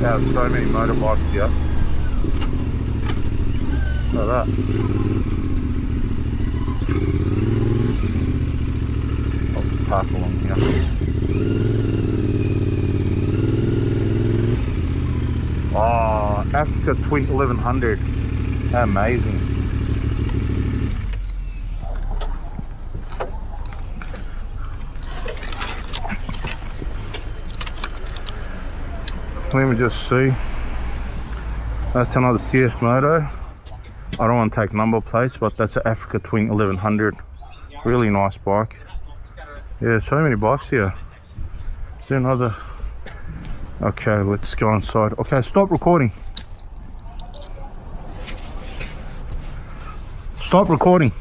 There's so many motorbikes here. Look at that. I'll just park along here. Oh, Africa Twin 1100. Amazing. Let me just see. That's another CF moto. I don't want to take number plates, but that's an Africa Twin 1100. Really nice bike. Yeah, so many bikes here. Is there another? Okay, let's go inside. Okay, stop recording. Stop recording.